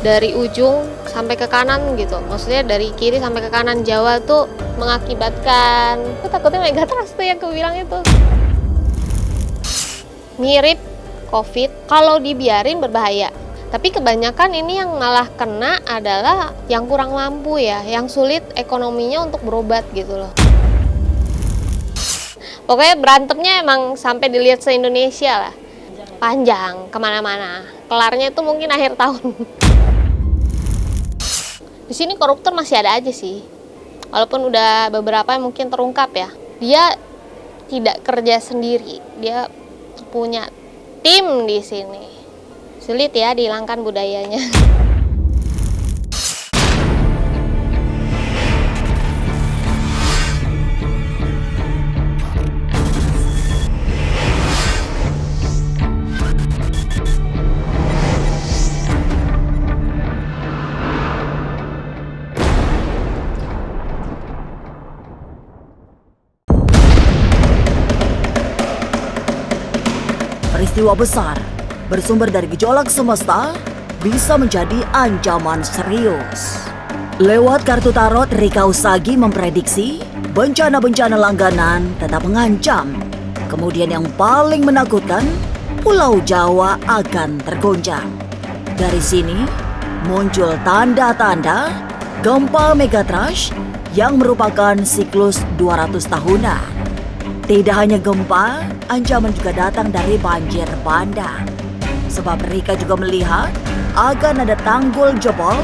dari ujung sampai ke kanan gitu. Maksudnya dari kiri sampai ke kanan Jawa tuh mengakibatkan, aku takutnya megatrust tuh yang aku bilang itu. Mirip COVID, kalau dibiarin berbahaya. Tapi kebanyakan ini yang malah kena adalah yang kurang mampu ya, yang sulit ekonominya untuk berobat gitu loh. Pokoknya berantemnya emang sampai dilihat se-Indonesia lah. Panjang, kemana-mana. Kelarnya itu mungkin akhir tahun. Di sini koruptor masih ada aja sih. Walaupun udah beberapa yang mungkin terungkap ya. Dia tidak kerja sendiri, dia punya tim di sini. Sulit ya dihilangkan budayanya. Peristiwa besar bersumber dari gejolak semesta bisa menjadi ancaman serius. Lewat kartu tarot, Rika Usagi memprediksi bencana-bencana langganan tetap mengancam. Kemudian yang paling menakutkan, Pulau Jawa akan tergoncang. Dari sini muncul tanda-tanda gempa megatrust yang merupakan siklus 200 tahunan. Tidak hanya gempa, ancaman juga datang dari banjir bandang. Sebab Rika juga melihat akan ada tanggul jebol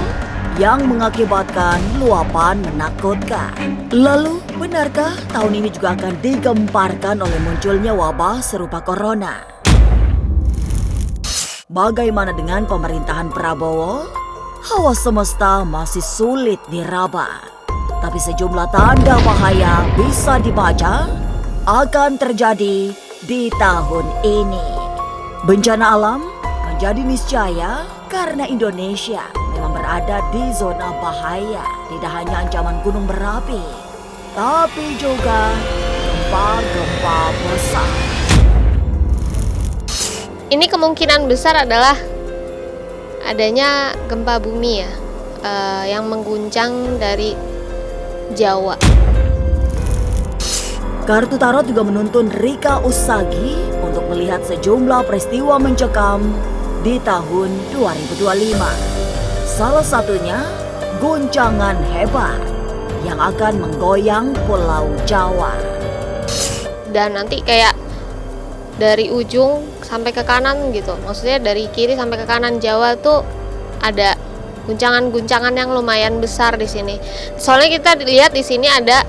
yang mengakibatkan luapan menakutkan. Lalu, benarkah tahun ini juga akan digemparkan oleh munculnya wabah serupa corona? Bagaimana dengan pemerintahan Prabowo? Hawa semesta masih sulit diraba. Tapi sejumlah tanda bahaya bisa dibaca akan terjadi di tahun ini. Bencana alam menjadi niscaya karena Indonesia memang berada di zona bahaya. Tidak hanya ancaman gunung berapi, tapi juga gempa-gempa besar. Ini kemungkinan besar adalah adanya gempa bumi ya, yang mengguncang dari Jawa. Kartu tarot juga menuntun Rika Usagi untuk melihat sejumlah peristiwa mencekam di tahun 2025. Salah satunya guncangan hebat yang akan menggoyang Pulau Jawa. Dan nanti kayak dari ujung sampai ke kanan gitu. Maksudnya dari kiri sampai ke kanan Jawa tuh ada guncangan-guncangan yang lumayan besar di sini. Soalnya kita lihat di sini ada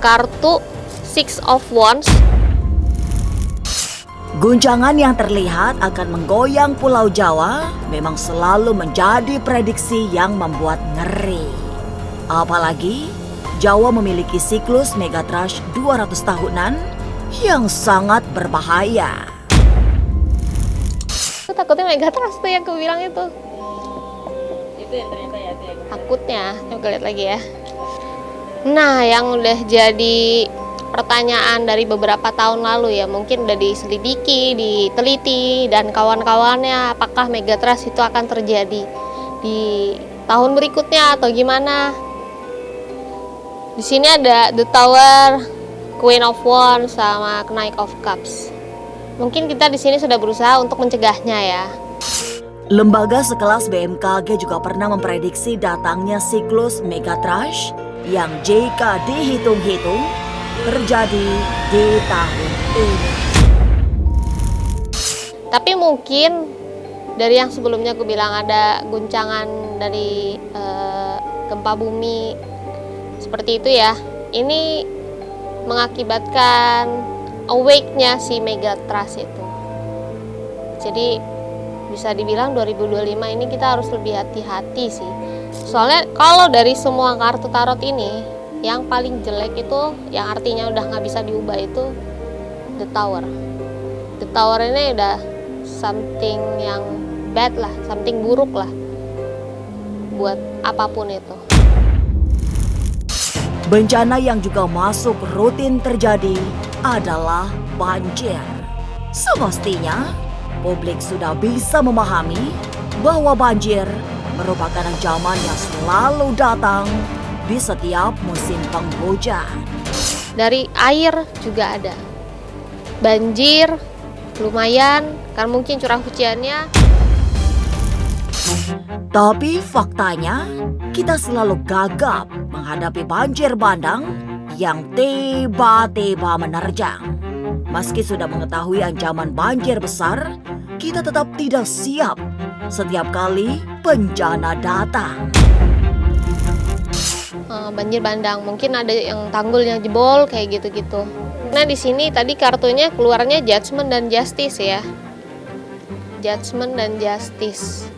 kartu Six of Wands. Guncangan yang terlihat akan menggoyang Pulau Jawa memang selalu menjadi prediksi yang membuat ngeri. Apalagi Jawa memiliki siklus megatrust 200 tahunan yang sangat berbahaya. Aku takutnya megatrust tuh yang aku bilang itu. Itu yang ternyata ya. Takutnya, coba lihat lagi ya. Nah, yang udah jadi pertanyaan dari beberapa tahun lalu ya, mungkin udah diselidiki, diteliti, dan kawan-kawannya, apakah megatrust itu akan terjadi di tahun berikutnya atau gimana? Di sini ada The Tower, Queen of Wands, sama Knight of Cups. Mungkin kita di sini sudah berusaha untuk mencegahnya ya. Lembaga sekelas BMKG juga pernah memprediksi datangnya siklus megatrust yang jika dihitung-hitung terjadi di tahun ini. Tapi mungkin dari yang sebelumnya aku bilang ada guncangan dari gempa bumi seperti itu ya. Ini mengakibatkan awake-nya si megatrust itu. Jadi bisa dibilang 2025 ini kita harus lebih hati-hati sih. Soalnya kalau dari semua kartu tarot ini, yang paling jelek itu, yang artinya udah nggak bisa diubah itu The Tower. The Tower ini udah something yang bad lah, something buruk lah buat apapun itu. Bencana yang juga masuk rutin terjadi adalah banjir. Semestinya publik sudah bisa memahami bahwa banjir merupakan ancaman yang selalu datang di setiap musim penghujan. Dari air juga ada. Banjir lumayan, kan mungkin curah hujannya. Tapi faktanya, kita selalu gagap menghadapi banjir bandang yang tiba-tiba menerjang. Meski sudah mengetahui ancaman banjir besar, kita tetap tidak siap setiap kali bencana datang. Banjir bandang, mungkin ada yang tanggulnya jebol kayak gitu-gitu. Nah di sini tadi kartunya keluarnya judgment dan justice ya. Judgment dan justice.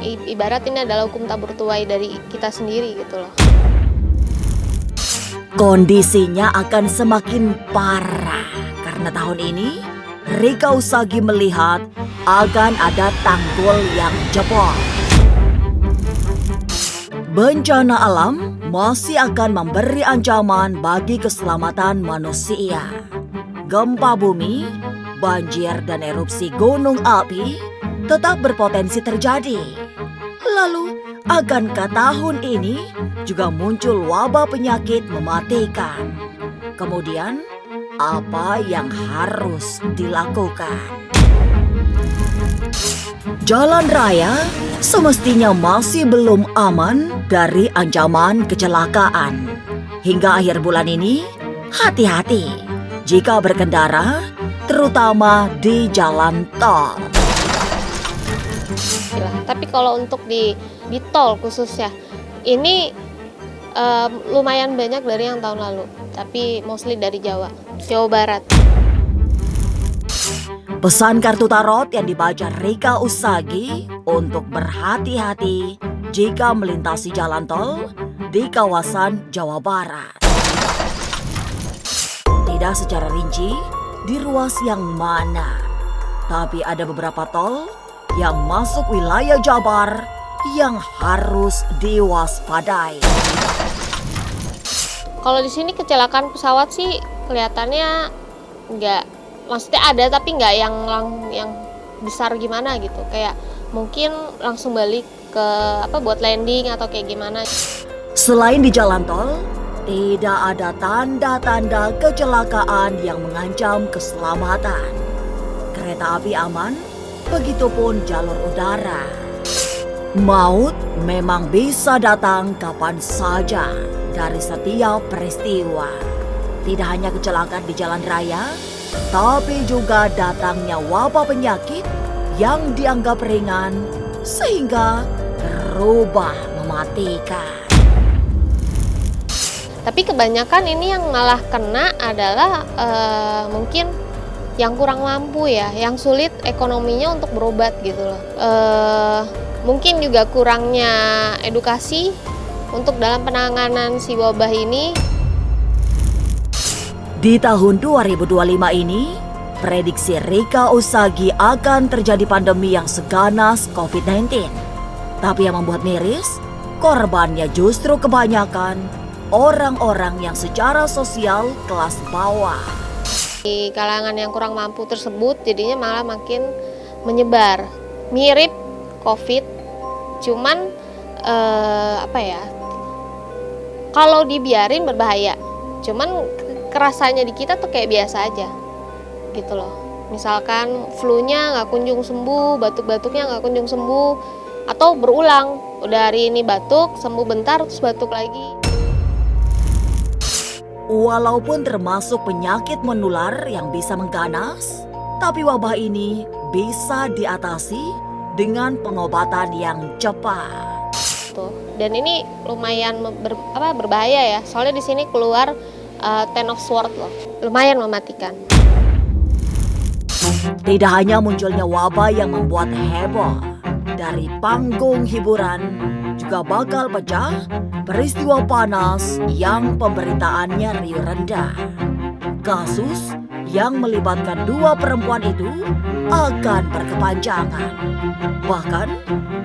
Ibarat ini adalah hukum tabur tuai dari kita sendiri gitu loh. Kondisinya akan semakin parah karena tahun ini Rika Usagi melihat akan ada tanggul yang jebol. Bencana alam masih akan memberi ancaman bagi keselamatan manusia. Gempa bumi, banjir, dan erupsi gunung api tetap berpotensi terjadi. Lalu, akankah tahun ini juga muncul wabah penyakit mematikan? Kemudian, apa yang harus dilakukan? Jalan raya semestinya masih belum aman dari ancaman kecelakaan. Hingga akhir bulan ini, hati-hati jika berkendara, terutama di jalan tol. Tapi kalau untuk di tol khususnya, ini lumayan banyak dari yang tahun lalu. Tapi mostly dari Jawa Barat. Pesan kartu tarot yang dibaca Rika Usagi untuk berhati-hati jika melintasi jalan tol di kawasan Jawa Barat. Tidak secara rinci di ruas yang mana, tapi ada beberapa tol yang masuk wilayah Jabar yang harus diwaspadai. Kalau di sini kecelakaan pesawat sih kelihatannya nggak, maksudnya ada tapi nggak yang besar gimana gitu, kayak mungkin langsung balik ke buat landing atau kayak gimana. Selain di jalan tol, tidak ada tanda-tanda kecelakaan yang mengancam keselamatan. Kereta api aman, begitupun jalur udara. Maut memang bisa datang kapan saja dari setiap peristiwa. Tidak hanya kecelakaan di jalan raya, tapi juga datangnya wabah penyakit yang dianggap ringan sehingga berubah mematikan. Tapi kebanyakan ini yang malah kena adalah mungkin yang kurang mampu ya, yang sulit ekonominya untuk berobat gitu loh. Mungkin juga kurangnya edukasi untuk dalam penanganan si wabah ini. Di tahun 2025 ini, prediksi Rika Usagi akan terjadi pandemi yang seganas COVID-19. Tapi yang membuat miris, korbannya justru kebanyakan orang-orang yang secara sosial kelas bawah. Di kalangan yang kurang mampu tersebut jadinya malah makin menyebar. Mirip COVID, cuman kalau dibiarin berbahaya. Cuman kerasanya di kita tuh kayak biasa aja gitu loh. Misalkan flu-nya nggak kunjung sembuh, batuk-batuknya nggak kunjung sembuh, atau berulang, udah hari ini batuk, sembuh bentar terus batuk lagi. Walaupun termasuk penyakit menular yang bisa mengganas, tapi wabah ini bisa diatasi dengan pengobatan yang cepat. Dan ini lumayan berbahaya ya, soalnya di sini keluar Ten of Swords loh, lumayan mematikan. Tidak hanya munculnya wabah yang membuat heboh, dari panggung hiburan juga bakal pecah peristiwa panas yang pemberitaannya riuh rendah. Kasus yang melibatkan dua perempuan itu akan berkepanjangan, bahkan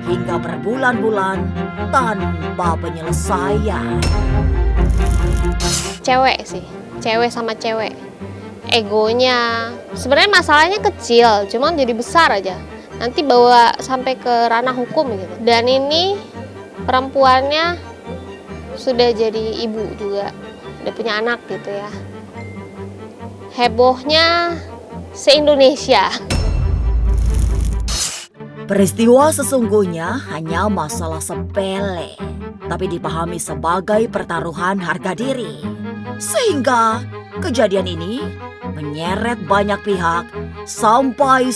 hingga berbulan-bulan tanpa penyelesaian. Cewek sama cewek, egonya sebenarnya masalahnya kecil, cuman jadi besar aja. nanti bawa sampai ke ranah hukum gitu. Dan ini perempuannya sudah jadi ibu juga, udah punya anak gitu ya. Hebohnya se-Indonesia. Peristiwa sesungguhnya hanya masalah sepele, tapi dipahami sebagai pertaruhan harga diri. Sehingga kejadian ini menyeret banyak pihak sampai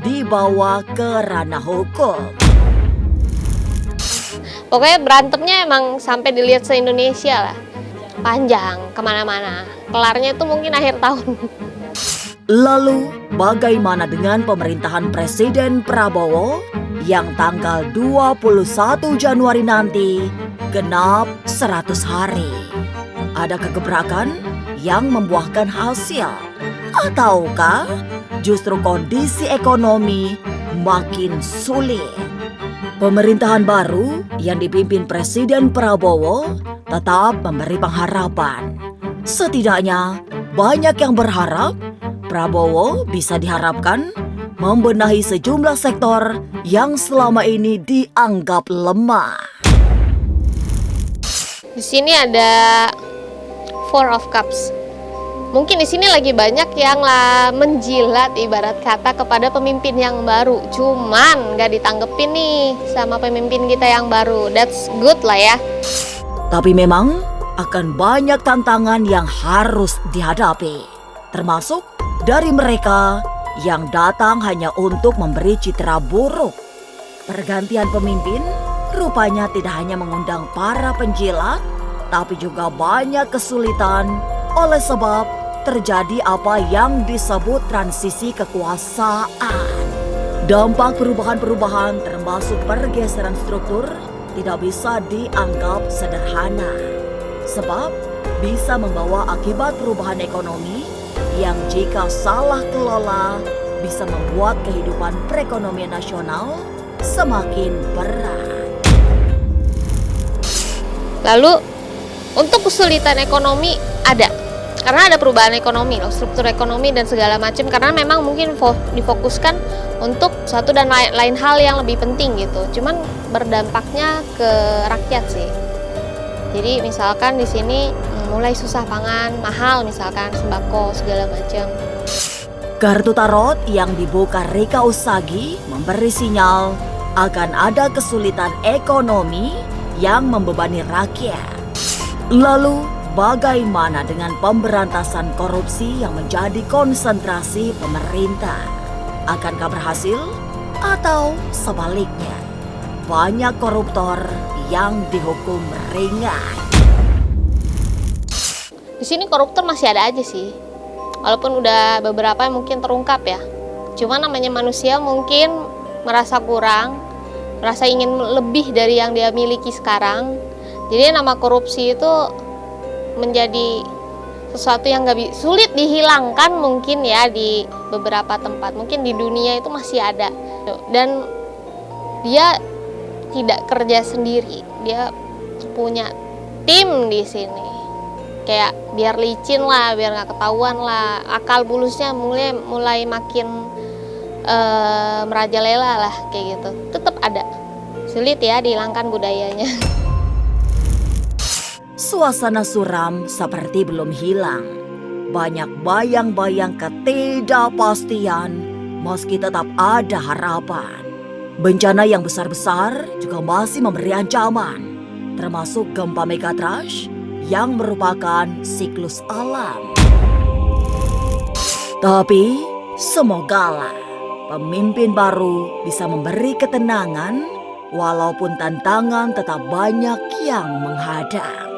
dibawa ke ranah hukum. Pokoknya berantemnya emang sampai dilihat se-Indonesia lah. Panjang, kemana-mana. Kelarnya itu mungkin akhir tahun. Lalu, bagaimana dengan pemerintahan Presiden Prabowo yang tanggal 21 Januari nanti genap 100 hari? Ada kegebrakan yang membuahkan hasil? Ataukah justru kondisi ekonomi makin sulit? Pemerintahan baru yang dipimpin Presiden Prabowo tetap memberi pengharapan. Setidaknya banyak yang berharap Prabowo bisa diharapkan membenahi sejumlah sektor yang selama ini dianggap lemah. Di sini ada Four of Cups. Mungkin di sini lagi banyak yang menjilat ibarat kata kepada pemimpin yang baru. Cuman nggak ditanggepin nih sama pemimpin kita yang baru. That's good lah ya. Tapi memang akan banyak tantangan yang harus dihadapi. Termasuk dari mereka yang datang hanya untuk memberi citra buruk. Pergantian pemimpin rupanya tidak hanya mengundang para penjilat, tapi juga banyak kesulitan oleh sebab terjadi apa yang disebut transisi kekuasaan. Dampak perubahan-perubahan termasuk pergeseran struktur tidak bisa dianggap sederhana. Sebab bisa membawa akibat perubahan ekonomi yang jika salah kelola bisa membuat kehidupan perekonomian nasional semakin berat. Lalu untuk kesulitan ekonomi ada. Karena ada perubahan ekonomi loh, struktur ekonomi dan segala macam. Karena memang mungkin difokuskan untuk satu dan lain hal yang lebih penting gitu. Cuman berdampaknya ke rakyat sih. Jadi misalkan di sini mulai susah pangan, mahal misalkan sembako segala macam. Kartu tarot yang dibuka Rika Usagi memberi sinyal akan ada kesulitan ekonomi yang membebani rakyat. Lalu, bagaimana dengan pemberantasan korupsi yang menjadi konsentrasi pemerintah? Akankah berhasil? Atau sebaliknya, banyak koruptor yang dihukum ringan? Di sini koruptor masih ada aja sih. Walaupun udah beberapa yang mungkin terungkap ya. Cuma namanya manusia mungkin merasa kurang, merasa ingin lebih dari yang dia miliki sekarang. Jadi nama korupsi itu menjadi sesuatu yang sulit dihilangkan mungkin ya di beberapa tempat. Mungkin di dunia itu masih ada. Dan dia tidak kerja sendiri. Dia punya tim di sini. Kayak biar licin lah, biar nggak ketahuan lah. Akal bulusnya mulai makin merajalela lah kayak gitu. Tetap ada. Sulit ya dihilangkan budayanya. Suasana suram seperti belum hilang. Banyak bayang-bayang ketidakpastian meski tetap ada harapan. Bencana yang besar-besar juga masih memberi ancaman, termasuk gempa megatrash yang merupakan siklus alam. Tapi semogalah pemimpin baru bisa memberi ketenangan walaupun tantangan tetap banyak yang menghadang.